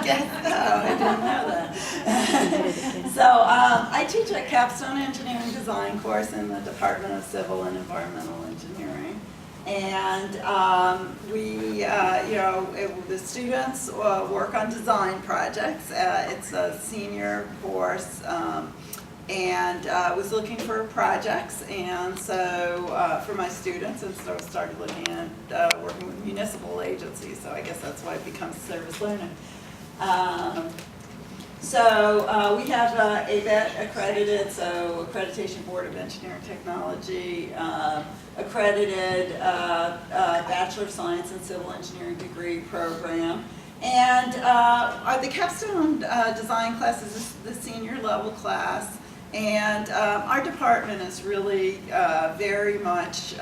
guess so. I didn't know that. So I teach a capstone engineering design course in the Department of Civil and Environmental Engineering. And the students work on design projects. It's a senior course, and was looking for projects, and so for my students, and so started looking at working with municipal agencies. So I guess that's why it becomes service learning. So we have ABET accredited, so Accreditation Board of Engineering Technology, accredited Bachelor of Science in Civil Engineering degree program. And the capstone design class is the senior level class. And our department is really very much,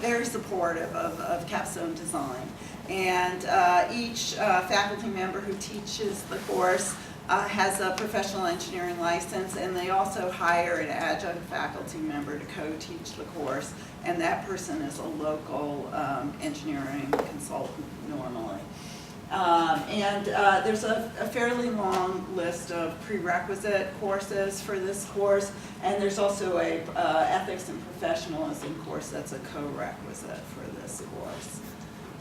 very supportive of capstone design. And each faculty member who teaches the course has a professional engineering license, and they also hire an adjunct faculty member to co-teach the course, and that person is a local engineering consultant normally. There's a fairly long list of prerequisite courses for this course, and there's also a ethics and professionalism course that's a co-requisite for this course.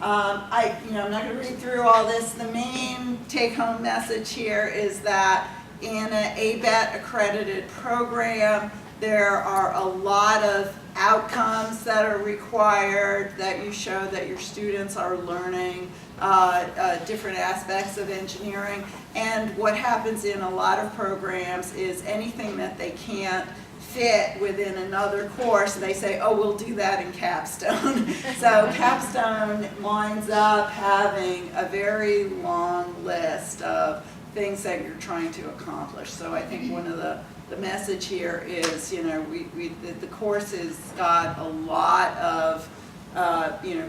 I'm not going to read through all this. The main take-home message here is that in an ABET accredited program, there are a lot of outcomes that are required, that you show that your students are learning different aspects of engineering. And what happens in a lot of programs is anything that they can't fit within another course, they say, oh, we'll do that in capstone. So capstone winds up having a very long list of things that you're trying to accomplish. So I think one of the message here is, the course has got a lot of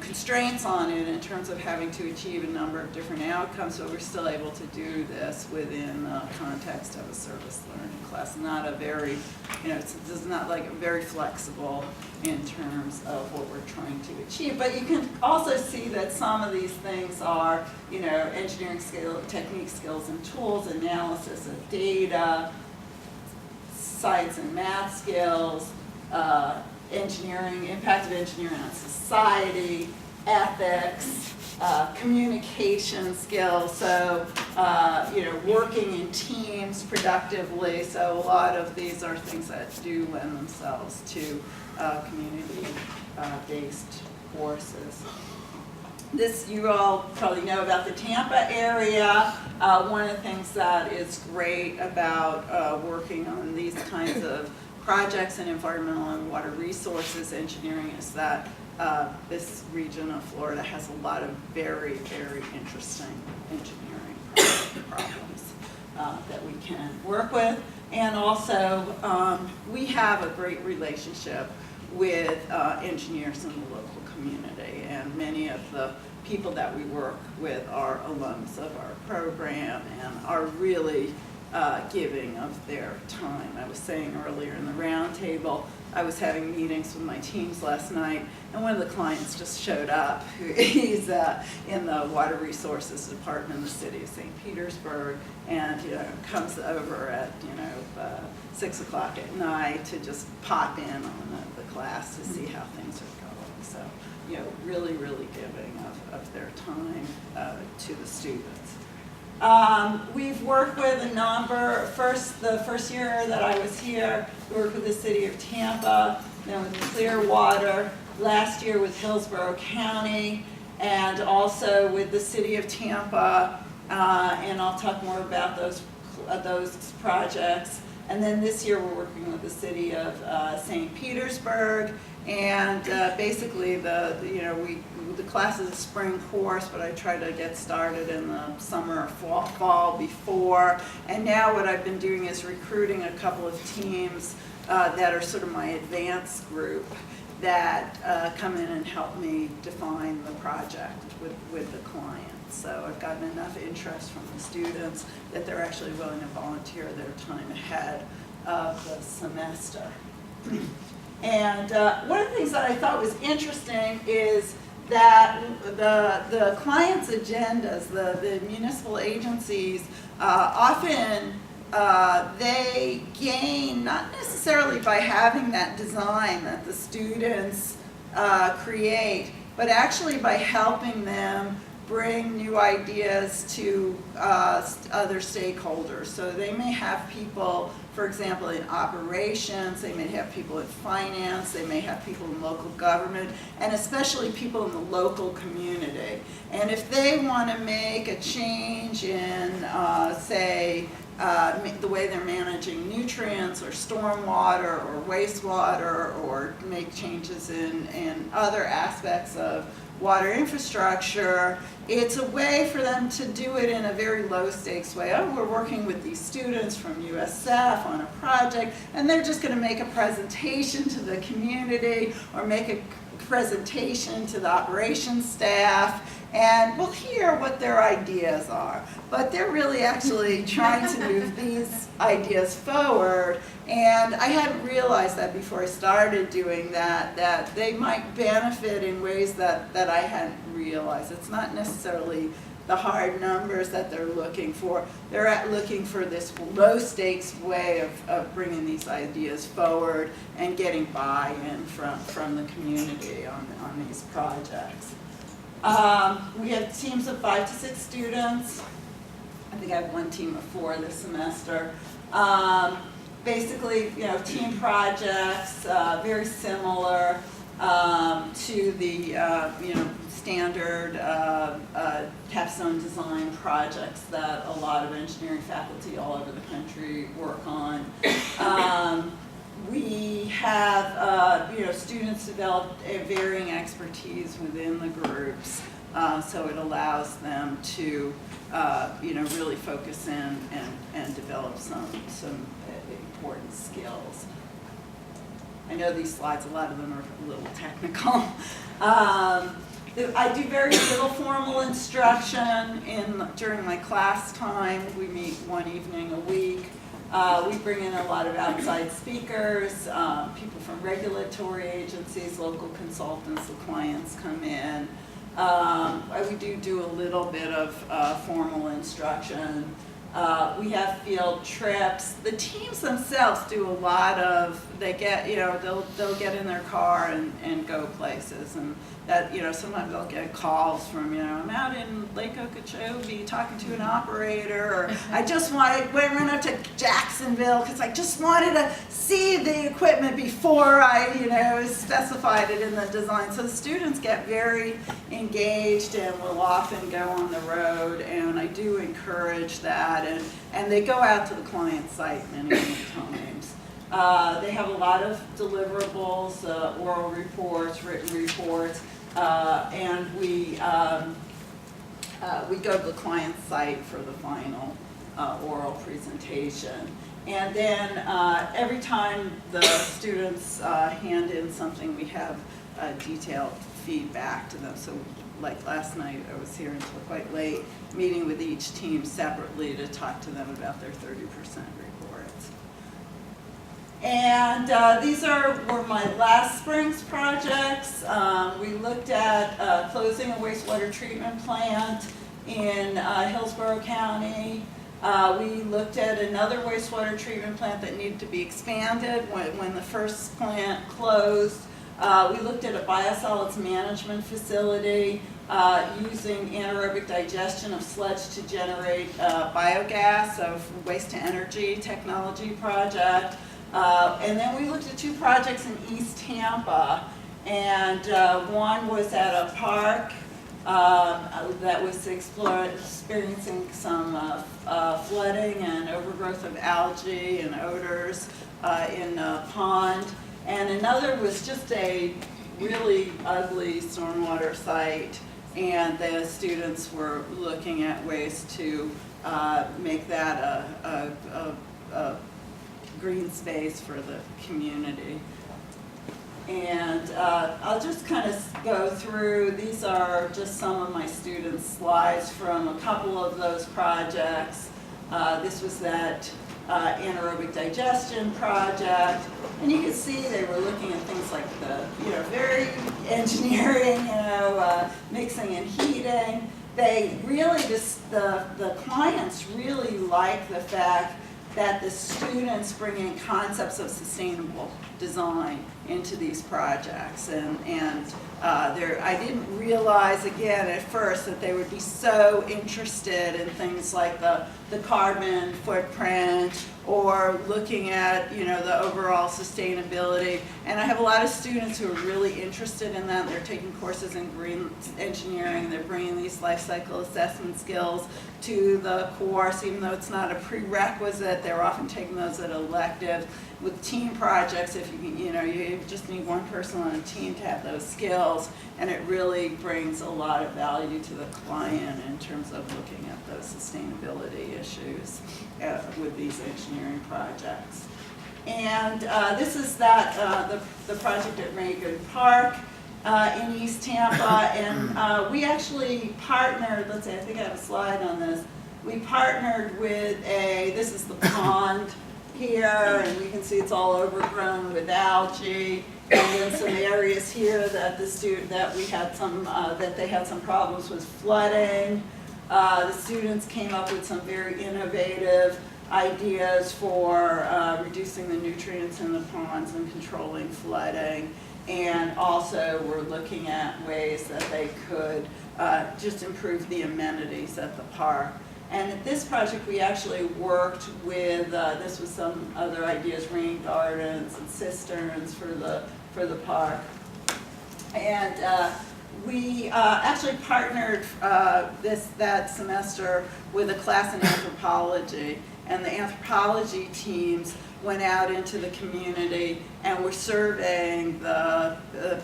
constraints on it in terms of having to achieve a number of different outcomes, but we're still able to do this within the context of a service learning class. Not a very, it's not like very flexible in terms of what we're trying to achieve. But you can also see that some of these things are, engineering technique, skills and tools, analysis of data, science and math skills, engineering, impact of engineering on society, ethics, communication skills, so working in teams productively. So a lot of these are things that do lend themselves to community-based courses. This, you all probably know about the Tampa area. One of the things that is great about working on these kinds of projects in environmental and water resources engineering is that this region of Florida has a lot of very, very interesting engineering problems that we can work with. And also, we have a great relationship with engineers in the local community, and many of the people that we work with are alums of our program and are really giving of their time. I was saying earlier in the roundtable, I was having meetings with my teams last night, and one of the clients just showed up. He's in the Water Resources Department in the city of St. Petersburg, and comes over at 6 o'clock at night to just pop in on the class to see how things are going. So really, really giving of their time to the students. We've worked with a number, the first year that I was here, we worked with the city of Tampa, then with Clearwater, last year with Hillsborough County, and also with the city of Tampa, and I'll talk more about those projects. And then this year we're working with the city of St. Petersburg, and basically the class is a spring course, but I try to get started in the summer or fall before. And now what I've been doing is recruiting a couple of teams that are sort of my advanced group that come in and help me define the project with the client. So I've gotten enough interest from the students that they're actually willing to volunteer their time ahead of the semester. And one of the things that I thought was interesting is that the client's agendas, the municipal agencies, often they gain, not necessarily by having that design that the students create, but actually by helping them bring new ideas to other stakeholders. So they may have people, for example, in operations, they may have people in finance, they may have people in local government, and especially people in the local community. And if they want to make a change in, say, the way they're managing nutrients or stormwater or wastewater, or make changes in other aspects of water infrastructure, it's a way for them to do it in a very low stakes way. Oh, we're working with these students from USF on a project, and they're just going to make a presentation to the community or make a presentation to the operations staff, and we'll hear what their ideas are. But they're really actually trying to move these ideas forward, and I hadn't realized that before I started doing that, that they might benefit in ways that I hadn't realized. It's not necessarily the hard numbers that they're looking for. They're looking for this low stakes way of bringing these ideas forward and getting buy-in from the community on these projects. We have teams of 5 to 6 students. I think I have one team of 4 this semester. Basically, team projects, very similar to the, standard capstone design projects that a lot of engineering faculty all over the country work on. We have, students develop a varying expertise within the groups, so it allows them to, really focus in and develop some important skills. I know these slides, a lot of them are a little technical. I do very little formal instruction during my class time. We meet one evening a week. We bring in a lot of outside speakers, people from regulatory agencies, local consultants, the clients come in. We do a little bit of formal instruction. We have field trips. The teams themselves do a lot of, they get, they'll get in their car and go places, and that, sometimes they'll get calls from, I'm out in Lake Okeechobee talking to an operator, or I just went up to Jacksonville because I just wanted to see the equipment before I, specified it in the design. So the students get very engaged and will often go on the road, and I do encourage that, and they go out to the client site many times. They have a lot of deliverables, oral reports, written reports, and we go to the client site for the final oral presentation. And then every time the students hand in something, we have detailed feedback to them. So like last night, I was here until quite late, meeting with each team separately to talk to them about their 30% reports. And these were my last spring's projects. We looked at closing a wastewater treatment plant in Hillsborough County. We looked at another wastewater treatment plant that needed to be expanded when the first plant closed. We looked at a biosolids management facility using anaerobic digestion of sludge to generate biogas, of waste to energy technology project. And then we looked at 2 projects in East Tampa, and one was at a park that was experiencing some flooding and overgrowth of algae and odors in a pond. And another was just a really ugly stormwater site, and the students were looking at ways to make that a green space for the community. And I'll just kind of go through, these are just some of my students' slides from a couple of those projects. This was at anaerobic digestion project. And you can see they were looking at things like the, very engineering, mixing and heating. They really just, the clients really like the fact that the students bring in concepts of sustainable design into these projects. And I didn't realize, again, at first that they would be so interested in things like the carbon footprint or looking at, the overall sustainability. And I have a lot of students who are really interested in that. They're taking courses in green engineering. They're bringing these life cycle assessment skills to the course, even though it's not a prerequisite. They're often taking those at electives. With team projects, if you just need one person on a team to have those skills, and it really brings a lot of value to the client in terms of looking at those sustainability issues with these engineering projects. And this is the project at Reagan Park in East Tampa, and we actually partnered, let's see, I think I have a slide on this. We partnered with this is the pond here, and we can see it's all overgrown with algae, and then some areas here that we had some that they had some problems with flooding. The students came up with some very innovative ideas for reducing the nutrients in the ponds and controlling flooding, and also we're looking at ways that they could just improve the amenities at the park. And at this project, we actually worked with, this was some other ideas, rain gardens and cisterns for the park. And we actually partnered that semester with a class in anthropology. And the anthropology teams went out into the community and were surveying the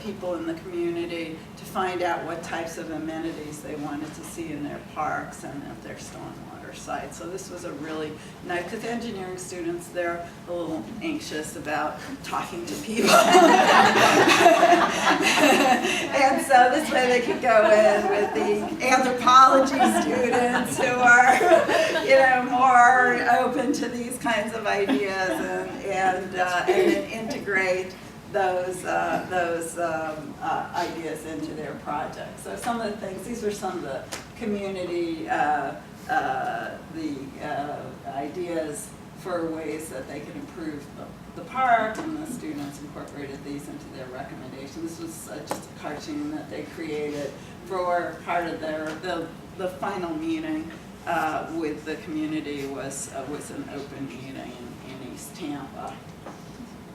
people in the community to find out what types of amenities they wanted to see in their parks and at their stormwater sites. So this was a really nice, because engineering students, they're a little anxious about talking to people. And so this way they could go in with the anthropology students who are, more open to these kinds of ideas and then integrate those ideas into their projects. So some of the things, these were some of the community ideas for ways that they could improve the park, and the students incorporated these into their recommendation. This was just a cartoon that they created for part of the final meeting with the community was an open meeting in East Tampa.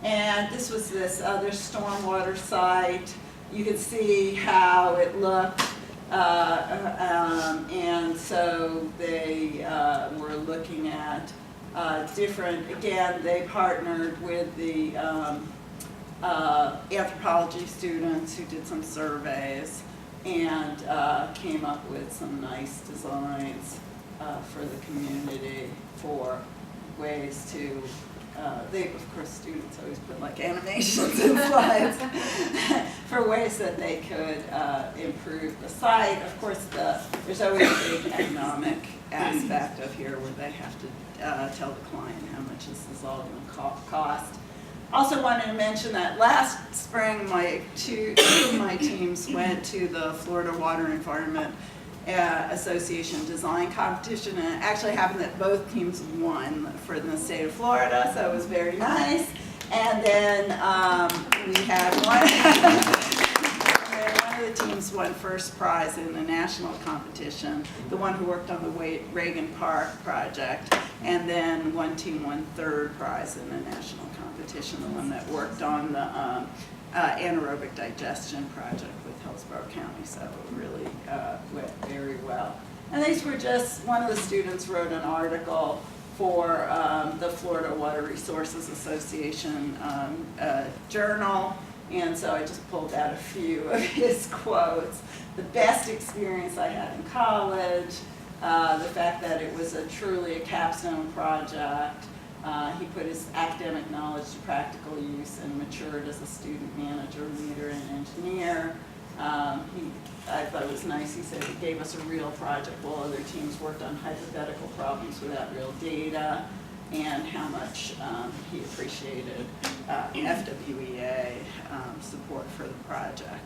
And this was this other stormwater site. You could see how it looked. And so they were looking at different, again, they partnered with the anthropology students who did some surveys and came up with some nice designs for the community for ways to of course, students always put like animations and slides for ways that they could improve the site. Of course, there's always a big economic aspect of here where they have to tell the client how much this is all going to cost. Also wanted to mention that last spring, two of my teams went to the Florida Water Environment Association design competition, and it actually happened that both teams won for the state of Florida, so it was very nice. And then we had one of the teams won first prize in the national competition, the one who worked on the Reagan Park project, and then one team won third prize in the national competition, the one that worked on the anaerobic digestion project with Hillsborough County, so it really went very well. And these were just, one of the students wrote an article for the Florida Water Resources Association journal, and so I just pulled out a few of his quotes. The best experience I had in college, the fact that it was truly a capstone project. He put his academic knowledge to practical use and matured as a student manager, leader, and engineer. I thought it was nice, he said he gave us a real project while other teams worked on hypothetical problems without real data. and how much he appreciated FWEA support for the project.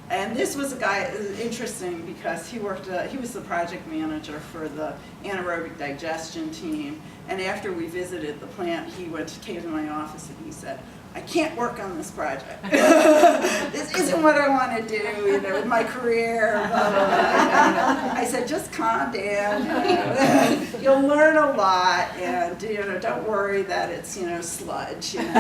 And this was a guy, interesting because he was the project manager for the anaerobic digestion team. And after we visited the plant, came to my office and he said, I can't work on this project. This isn't what I want to do, with my career. Blah, blah, blah. I said, just calm down. You'll learn a lot, and don't worry that it's sludge. And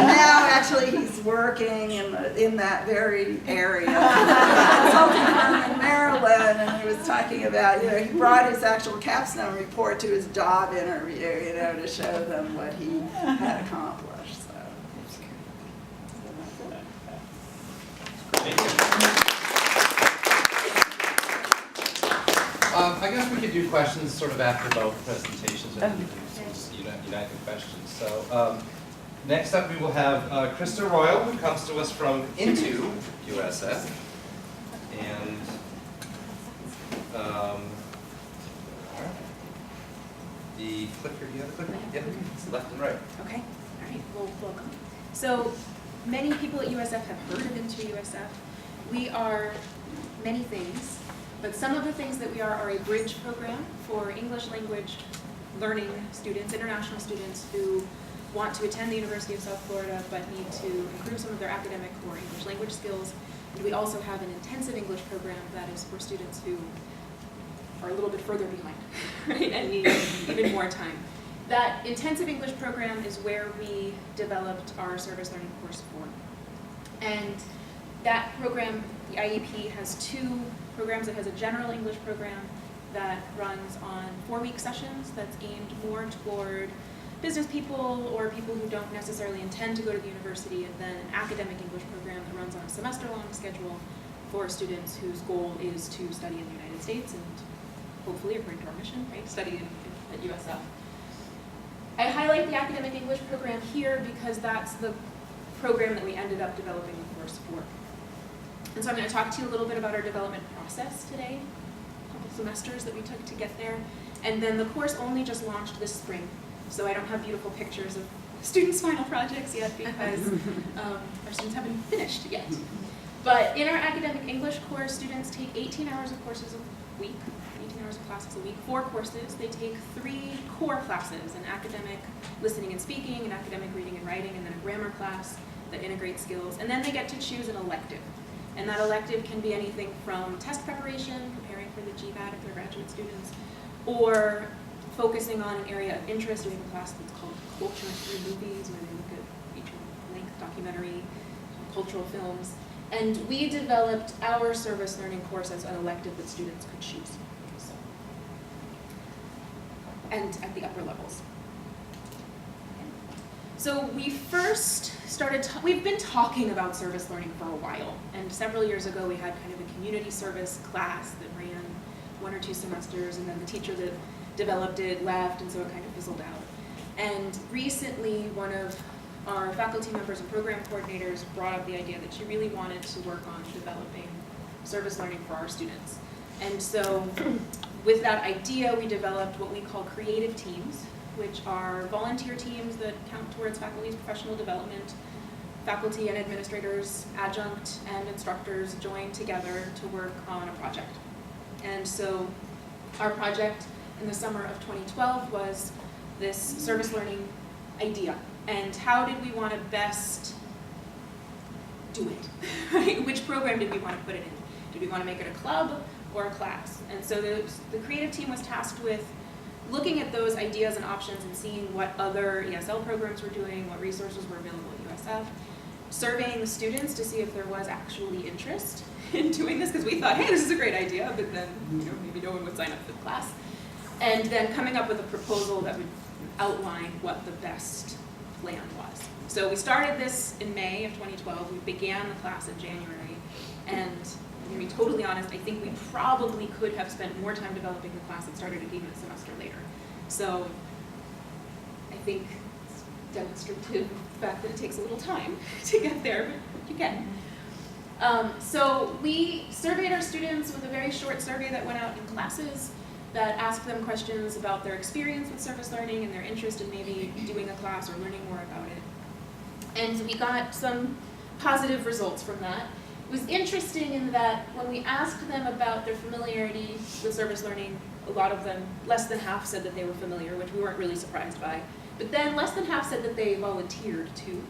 now, actually, he's working in that very area, consulting firm in Maryland, and he was talking about, he brought his actual capstone report to his job interview, to show them what he had accomplished. So. Thank you. I guess we could do questions sort of after both presentations and we can do some united questions. So next up we will have Krista Royal, who comes to us from into USF. And the clicker, do you have the clicker? Yep, it's left and right. Okay, all right, well, welcome. So many people at USF have heard of Into USF. We are many things, but some of the things that we are a bridge program for English language learning students, international students who want to attend the University of South Florida but need to improve some of their academic or English language skills. And we also have an intensive English program that is for students who are a little bit further behind, right, and need even more time. That intensive English program is where we developed our service learning course for. And that program, the IEP, has two programs. It has a general English program that runs on 4-week sessions that's aimed more toward business people or people who don't necessarily intend to go to the university, and then an academic English program that runs on a semester-long schedule for students whose goal is to study in the United States and hopefully, according to our mission, right, study at USF. I highlight the academic English program here because that's the program that we ended up developing the course for. And so I'm going to talk to you a little bit about our development process today, a couple semesters that we took to get there. And then the course only just launched this spring, so I don't have beautiful pictures of students' final projects yet because our students haven't finished yet. But in our academic English course, students take 18 hours of courses a week, 18 hours of classes a week, 4 courses. They take 3 core classes, an academic listening and speaking, an academic reading and writing, and then a grammar class that integrates skills. And then they get to choose an elective. And that elective can be anything from test preparation, preparing for the GMAT if they're graduate students, or focusing on an area of interest. We have a class that's called Culture Through Movies, where they look at feature-length documentary, cultural films. And we developed our service learning course as an elective that students could choose. So, and at the upper levels. So we first started, we've been talking about service learning for a while. And several years ago, we had kind of a community service class that ran 1 or 2 semesters, and then the teacher that developed it left, and so it kind of fizzled out. And recently, one of our faculty members and program coordinators brought up the idea that she really wanted to work on developing service learning for our students. And so with that idea, we developed what we call creative teams, which are volunteer teams that count towards faculty's professional development. Faculty and administrators, adjunct and instructors join together to work on a project. And so our project in the summer of 2012 was this service learning idea. And how did we want to best do it? Right? Which program did we want to put it in? Did we want to make it a club or a class? And so the creative team was tasked with looking at those ideas and options and seeing what other ESL programs were doing, what resources were available at USF, surveying the students to see if there was actually interest in doing this, because we thought, hey, this is a great idea, but then maybe no one would sign up for the class. And then coming up with a proposal that would outline what the best plan was. So we started this in May of 2012. We began the class in January. And to be totally honest, I think we probably could have spent more time developing the class and started it even a semester later. So I think it's demonstrative the fact that it takes a little time to get there, but you can. So we surveyed our students with a very short survey that went out in classes. that ask them questions about their experience with service learning and their interest in maybe doing a class or learning more about it. And we got some positive results from that. It was interesting in that when we asked them about their familiarity with service learning, a lot of them, less than half, said that they were familiar, which we weren't really surprised by. But then less than half said that they volunteered too.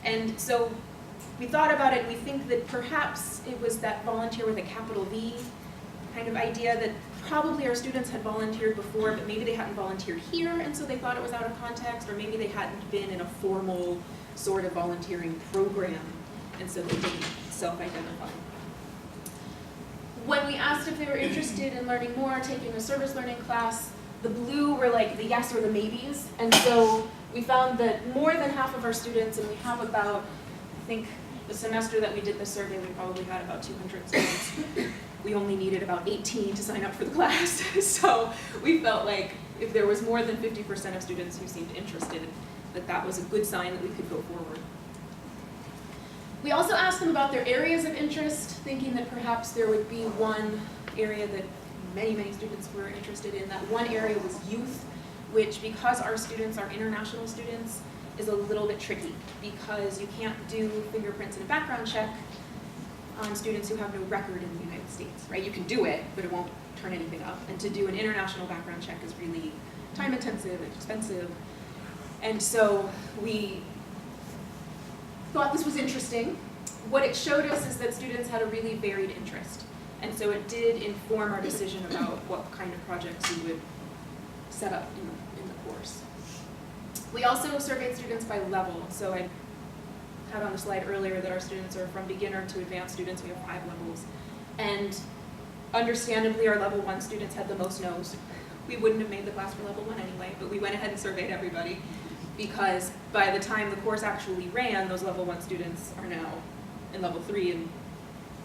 And so we thought about it, and we think that perhaps it was that volunteer with a capital V kind of idea, that probably our students had volunteered before, but maybe they hadn't volunteered here, and so they thought it was out of context, or maybe they hadn't been in a formal sort of volunteering program, and so they didn't self-identify. When we asked if they were interested in learning more, taking a service learning class, the blue were like the yes or the maybes, and so we found that more than half of our students, and we have about, I think the semester that we did the survey, we probably had about 200 students. We only needed about 18 to sign up for the class, so we felt like if there was more than 50% of students who seemed interested, that was a good sign that we could go forward. We also asked them about their areas of interest, thinking that perhaps there would be one area that many, many students were interested in. That one area was youth, which, because our students are international students, is a little bit tricky, because you can't do fingerprints and a background check on students who have no record in the United States, right? You can do it, but it won't turn anything up. And to do an international background check is really time intensive and expensive. And so we thought this was interesting. What it showed us is that students had a really varied interest. And so it did inform our decision about what kind of projects we would set up in the course. We also surveyed students by level. So I had on the slide earlier that our students are from beginner to advanced students. We have 5 levels. And understandably, our level 1 students had the most no's. We wouldn't have made the class for level 1 anyway, but we went ahead and surveyed everybody, because by the time the course actually ran, those level 1 students are now in level 3, and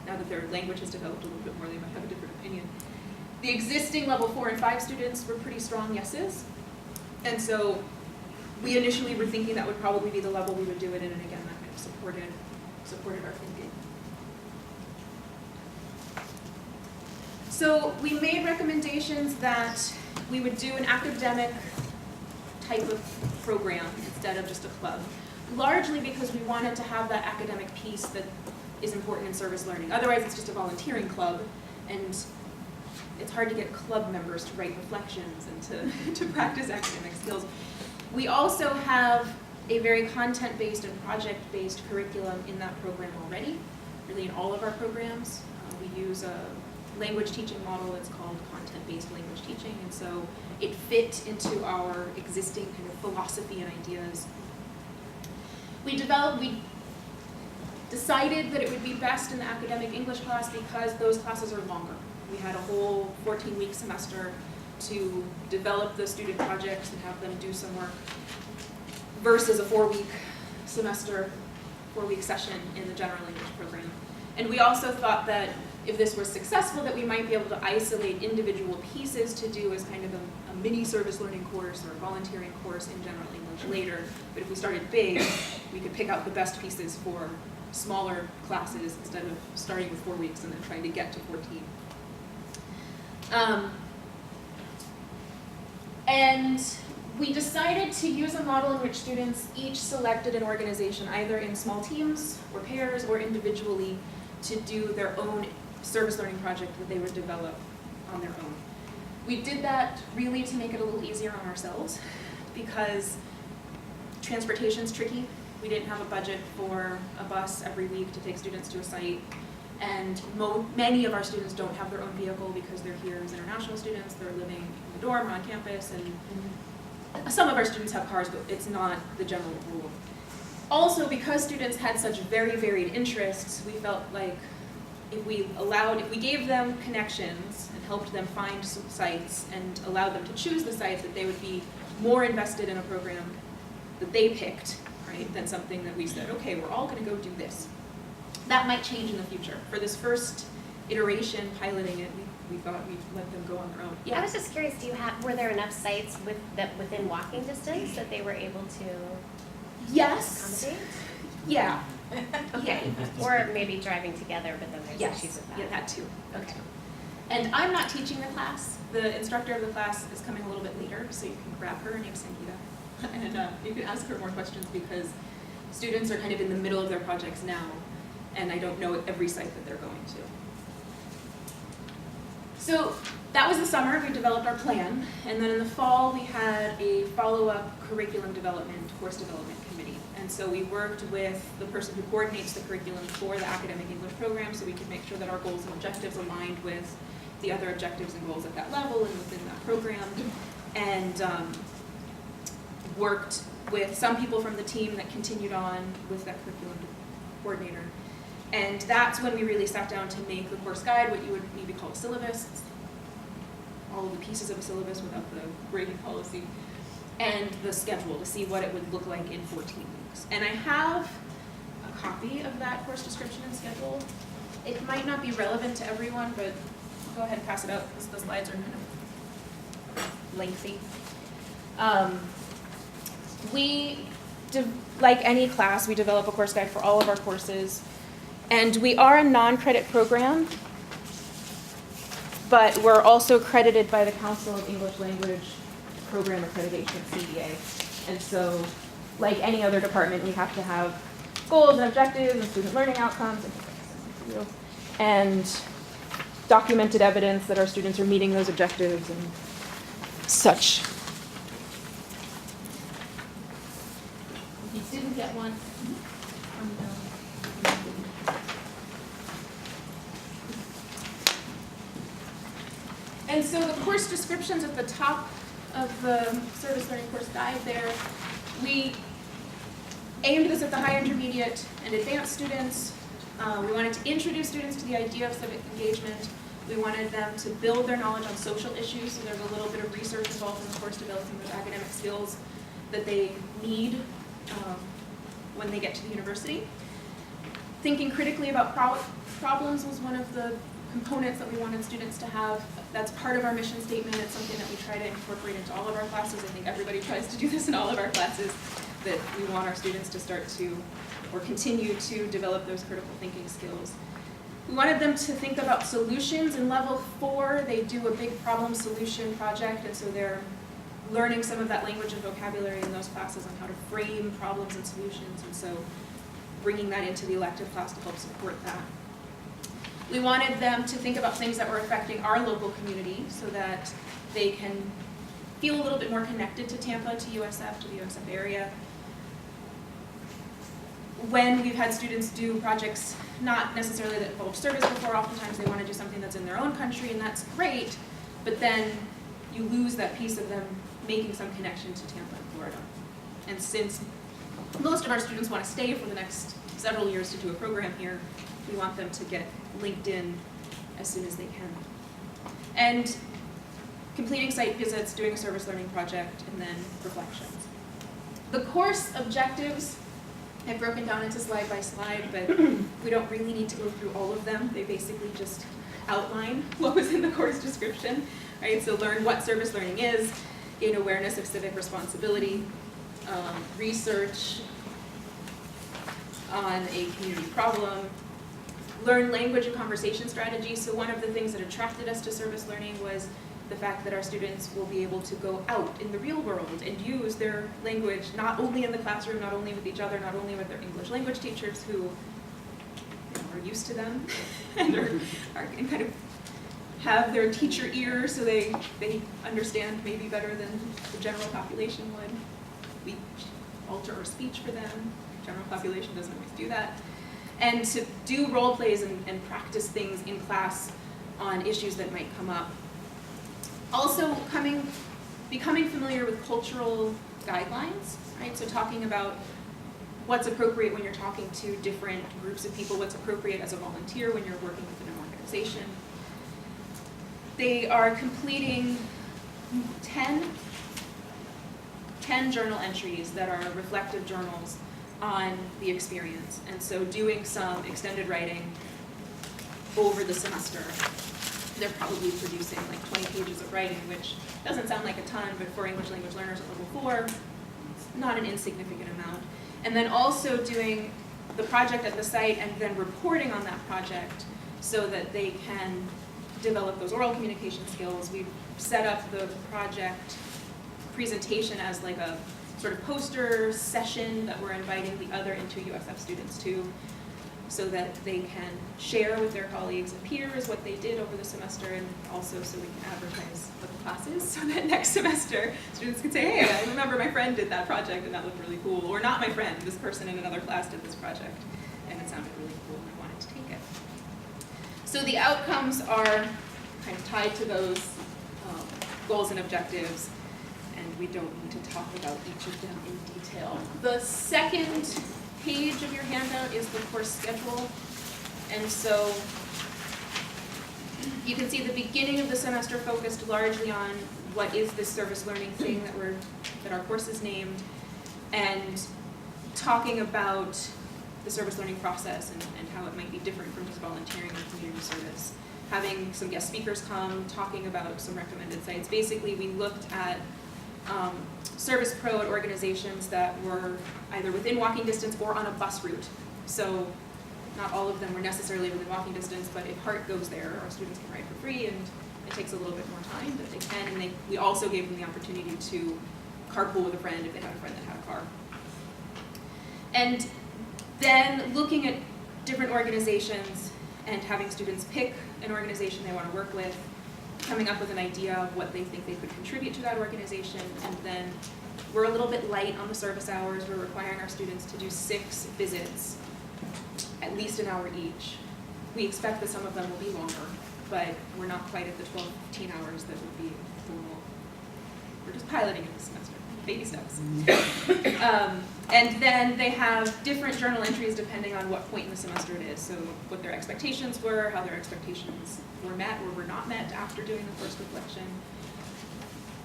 now that their language has developed a little bit more, they might have a different opinion. The existing level 4 and 5 students were pretty strong yeses, and so we initially were thinking that would probably be the level we would do it in, and again, that kind of supported our thinking. So we made recommendations that we would do an academic type of program instead of just a club, largely because we wanted to have that academic piece that is important in service learning. Otherwise, it's just a volunteering club, and it's hard to get club members to write reflections and to practice academic skills. We also have a very content-based and project-based curriculum in that program already, really in all of our programs. We use a language teaching model. It's called content-based language teaching, and so it fit into our existing kind of philosophy and ideas. We decided that it would be best in the academic English class because those classes are longer. We had a whole 14-week semester to develop the student projects and have them do some work, versus a 4-week semester, 4-week session in the general English program. And we also thought that if this was successful, that we might be able to isolate individual pieces to do as kind of a mini service learning course or a volunteering course in general English later. But if we started big, we could pick out the best pieces for smaller classes instead of starting with 4 weeks and then trying to get to 14. And we decided to use a model in which students each selected an organization, either in small teams or pairs or individually, to do their own service learning project that they would develop on their own. We did that really to make it a little easier on ourselves, because transportation's tricky. We didn't have a budget for a bus every week to take students to a site, and many of our students don't have their own vehicle because they're here as international students. They're living in the dorm or on campus, and some of our students have cars, but it's not the general rule. Also, because students had such very varied interests, we felt like if we gave them connections and helped them find some sites and allowed them to choose the sites, that they would be more invested in a program that they picked, right, than something that we said, okay, we're all gonna go do this. That might change in the future. For this first iteration, piloting it, we thought we'd let them go on their own. Yeah. I was just curious, were there enough sites within walking distance that they were able to Yes. accommodate? Yeah. Okay. Or maybe driving together, but then there's Yes. issues with that. Yeah, that too. Okay. And I'm not teaching the class. The instructor of the class is coming a little bit later, so you can grab her. Her name's Sangeeta. And you can ask her more questions because students are kind of in the middle of their projects now, and I don't know every site that they're going to. So that was the summer. We developed our plan, and then in the fall we had a follow-up curriculum development, course development committee. And so we worked with the person who coordinates the curriculum for the academic English program so we could make sure that our goals and objectives aligned with the other objectives and goals at that level and within that program. And worked with some people from the team that continued on with that curriculum coordinator. And that's when we really sat down to make the course guide, what you would maybe call a syllabus, all of the pieces of a syllabus without the grading policy, and the schedule to see what it would look like in 14 weeks. And I have a copy of that course description and schedule. It might not be relevant to everyone, but I'll go ahead and pass it out because the slides are kind of lengthy. Like any class, we develop a course guide for all of our courses. And we are a non-credit program, but we're also accredited by the Council of English Language Program Accreditation, CEA. And so, like any other department, we have to have goals and objectives and student learning outcomes and documented evidence that our students are meeting those objectives and such. If you didn't get one, and so the course descriptions at the top of the service learning course guide there, we aimed this at the high intermediate and advanced students. We wanted to introduce students to the idea of civic engagement. We wanted them to build their knowledge on social issues, so there's a little bit of research involved in the course, developing those academic skills that they need when they get to the university. Thinking critically about problems was one of the components that we wanted students to have. That's part of our mission statement. It's something that we try to incorporate into all of our classes. I think everybody tries to do this in all of our classes, that we want our students to start to, or continue to develop those critical thinking skills. We wanted them to think about solutions. In level 4, they do a big problem solution project, and so they're learning some of that language and vocabulary in those classes on how to frame problems and solutions, and so bringing that into the elective class to help support that. We wanted them to think about things that were affecting our local community so that they can feel a little bit more connected to Tampa, to USF, to the USF area. When we've had students do projects not necessarily that involve service before, oftentimes they want to do something that's in their own country, and that's great, but then you lose that piece of them making some connection to Tampa and Florida. And since most of our students want to stay for the next several years to do a program here, we want them to get linked in as soon as they can. And completing site visits, doing a service learning project, and then reflections. The course objectives I've broken down into slide by slide, but we don't really need to go through all of them. They basically just outline what was in the course description, right? So learn what service learning is, gain awareness of civic responsibility, research on a community problem, learn language and conversation strategies. So one of the things that attracted us to service learning was the fact that our students will be able to go out in the real world and use their language, not only in the classroom, not only with each other, not only with their English language teachers who are used to them and and kind of have their teacher ear so they understand maybe better than the general population would. We alter our speech for them. The general population doesn't always do that. And to do role plays and practice things in class on issues that might come up. Also becoming familiar with cultural guidelines, right? So talking about what's appropriate when you're talking to different groups of people, what's appropriate as a volunteer when you're working within an organization. They are completing 10 journal entries that are reflective journals on the experience. And so doing some extended writing over the semester. They're probably producing like 20 pages of writing, which doesn't sound like a ton, but for English language learners at level 4, it's not an insignificant amount. And then also doing the project at the site and then reporting on that project so that they can develop those oral communication skills. We've set up the project presentation as like a sort of poster session that we're inviting the other Into USF students to, so that they can share with their colleagues and peers what they did over the semester, and also so we can advertise what the class is, so that next semester students can say, hey, I remember my friend did that project and that looked really cool, or not my friend, this person in another class did this project and it sounded really cool and I wanted to take it. So the outcomes are kind of tied to those goals and objectives, and we don't need to talk about each of them in detail. The second page of your handout is the course schedule, and so you can see the beginning of the semester focused largely on what is this service learning thing that our course is named, and talking about the service learning process and how it might be different from just volunteering or community service. Having some guest speakers come, talking about some recommended sites. Basically, we looked at service pro at organizations that were either within walking distance or on a bus route. So not all of them were necessarily within walking distance, but if Heart goes there, our students can ride for free, and it takes a little bit more time, but they can. And we also gave them the opportunity to carpool with a friend if they had a friend that had a car. And then looking at different organizations and having students pick an organization they want to work with, coming up with an idea of what they think they could contribute to that organization, and then we're a little bit light on the service hours. We're requiring our students to do 6 visits, at least an hour each. We expect that some of them will be longer, but we're not quite at the 12, 15 hours that would be formal. We're just piloting it this semester, baby steps. And then they have different journal entries depending on what point in the semester it is. So what their expectations were, how their expectations were met or were not met after doing the course reflection.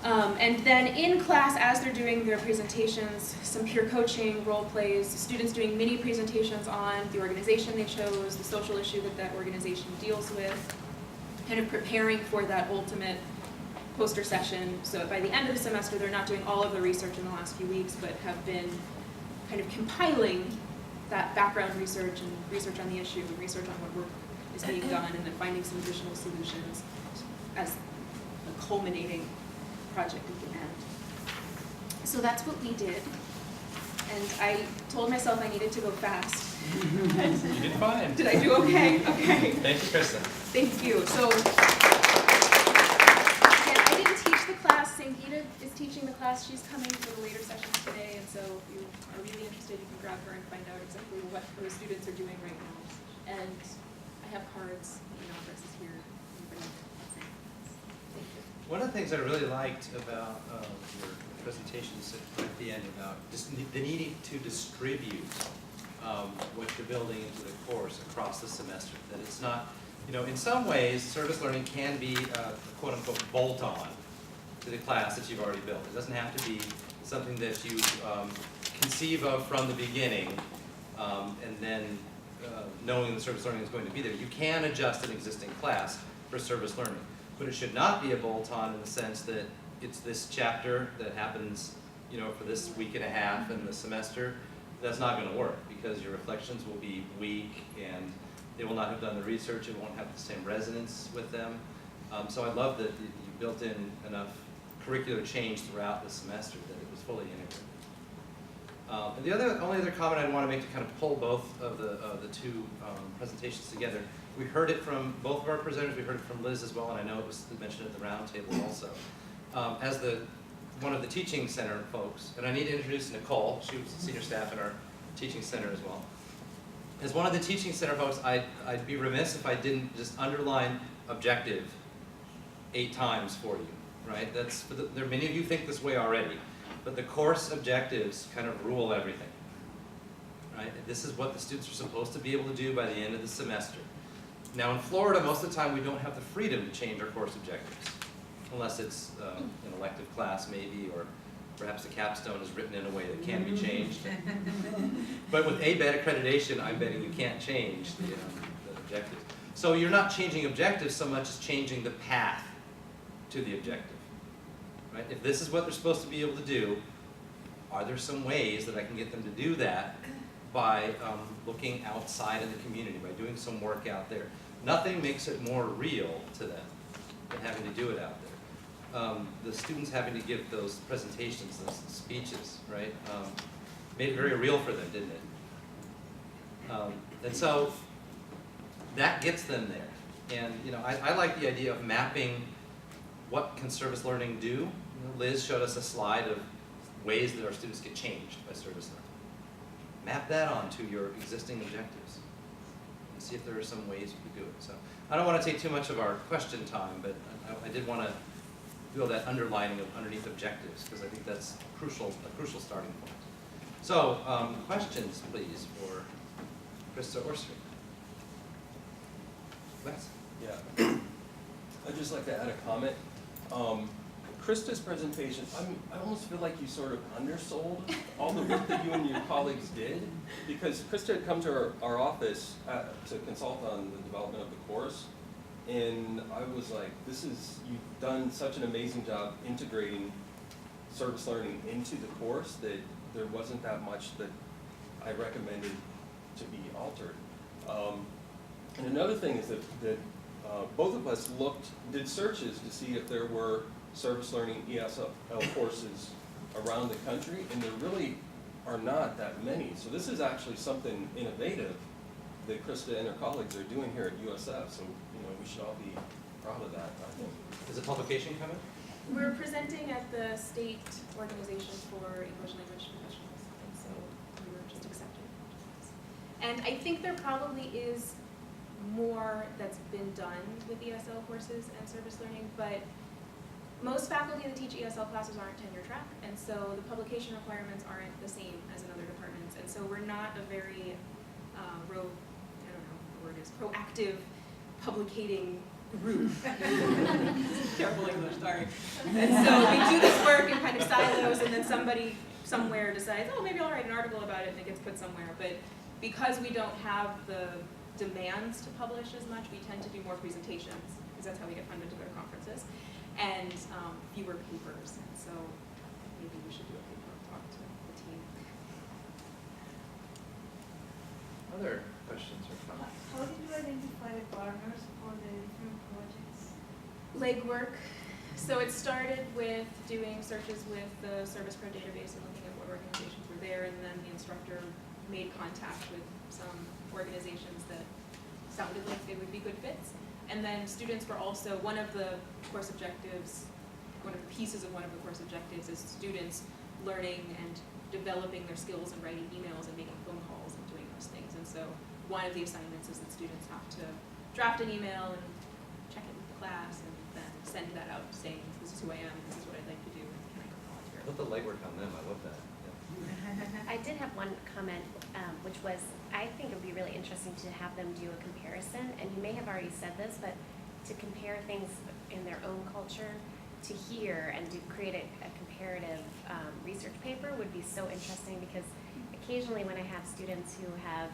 And then in class, as they're doing their presentations, some peer coaching, role plays, students doing mini presentations on the organization they chose, the social issue that that organization deals with, kind of preparing for that ultimate poster session, so by the end of the semester they're not doing all of the research in the last few weeks, but have been kind of compiling that background research and research on the issue and research on what work is being done, and then finding some additional solutions as a culminating project at the end. So that's what we did, and I told myself I needed to go fast. You did fine. Did I do okay? Okay. Thank you, Krista. Thank you. So, again, I didn't teach the class. Sangeeta is teaching the class. She's coming for the later sessions today, and so if you are really interested, you can grab her and find out exactly what those students are doing right now. And I have cards. The email address is here. Thank you. One of the things I really liked about your presentations at the end about just the needing to distribute what you're building into the course across the semester. That it's not, in some ways, service learning can be a quote-unquote bolt-on to the class that you've already built. It doesn't have to be something that you conceive of from the beginning and then knowing the service learning is going to be there. You can adjust an existing class for service learning, but it should not be a bolt-on in the sense that it's this chapter that happens, for this week and a half in the semester. That's not going to work because your reflections will be weak and they will not have done the research. It won't have the same resonance with them. So I love that you built in enough curricular change throughout the semester that it was fully integrated. And the only other comment I want to make to kind of pull both of the two presentations together. We heard it from both of our presenters. We heard it from Liz as well, and I know it was mentioned at the roundtable also. As one of the teaching center folks, and I need to introduce Nicole. She was senior staff in our teaching center as well. As one of the teaching center folks, I'd be remiss if I didn't just underline objective 8 times for you, right? There many of you think this way already, but the course objectives kind of rule everything, right? This is what the students are supposed to be able to do by the end of the semester. Now in Florida, most of the time we don't have the freedom to change our course objectives, unless it's an elective class maybe, or perhaps the capstone is written in a way that can be changed. But with ABET accreditation, I'm betting you can't change the objectives. So you're not changing objectives so much as changing the path to the objective, right? If this is what they're supposed to be able to do, are there some ways that I can get them to do that by looking outside in the community, by doing some work out there? Nothing makes it more real to them and having to do it out there. The students having to give those presentations, those speeches, right, made it very real for them, didn't it? And so that gets them there. And I like the idea of mapping what can service learning do. Liz showed us a slide of ways that our students get changed by service learning. Map that onto your existing objectives and see if there are some ways you could do it. So I don't want to take too much of our question time, but I did want to feel that underlining of underneath objectives, because I think that's a crucial starting point. So questions, please, for Krista or Sarina. Wes? Yeah, I'd just like to add a comment. Krista's presentation, I almost feel like you sort of undersold all the work that you and your colleagues did, because Krista had come to our office to consult on the development of the course, and I was like, you've done such an amazing job integrating service learning into the course that there wasn't that much that I recommended to be altered. And another thing is that both of us did searches to see if there were service learning ESL courses around the country, and there really are not that many. So this is actually something innovative that Krista and her colleagues are doing here at USF. So we should all be proud of that, I think. Is a publication coming? We're presenting at the State Organization for English Language Professionals, and so we were just accepted. And I think there probably is more that's been done with ESL courses and service learning, but most faculty that teach ESL classes aren't tenure track, and so the publication requirements aren't the same as in other departments, and so we're not a very proactive publicating group. Terrible English, sorry. And so we do this work in kind of silos, and then somebody somewhere decides, oh, maybe I'll write an article about it, and it gets put somewhere. But because we don't have the demands to publish as much, we tend to do more presentations, because that's how we get funded to go to conferences, and fewer papers. And so maybe we should do a paper and talk to the team. Other questions or comments? How did you identify the partners for the different projects? Legwork. So it started with doing searches with the Service Pro database and looking at what organizations were there, and then the instructor made contact with some organizations that sounded like they would be good fits. And then students were also, one of the course objectives, one of the pieces of one of the course objectives is students learning and developing their skills and writing emails and making phone calls and doing those things. And so one of the assignments is that students have to draft an email and check it with the class and then send that out saying, this is who I am, this is what I'd like to do, and can I go volunteer? Put the legwork on them, I love that. Yeah. I did have one comment, which was, I think it would be really interesting to have them do a comparison, and you may have already said this, but to compare things in their own culture to here and to create a comparative research paper would be so interesting, because occasionally when I have students who have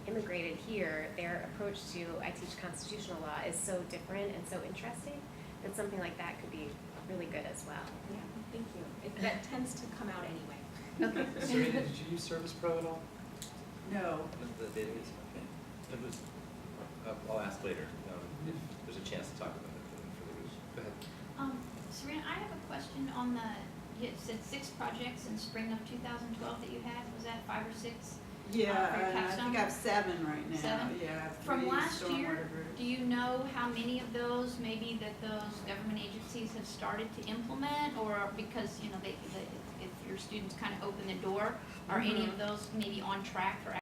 immigrated here, their approach to, I teach constitutional law, is so different and so interesting that something like that could be really good as well. Yeah, thank you. That tends to come out anyway. Okay. Sarina, did you use Service Pro at all? No. With the database? Okay. It was, I'll ask later if there's a chance to talk about it for the group. Go ahead. Sarina, I have a question on you said 6 projects in spring of 2012 that you had. Was that 5 or 6? Yeah, for I capstone? think I have 7 right now. 7? Yeah. From 3 last stormwater year, groups. do you know how many of those maybe that those government agencies have started to implement, or because if your students kind of open the door, are any of those maybe on track for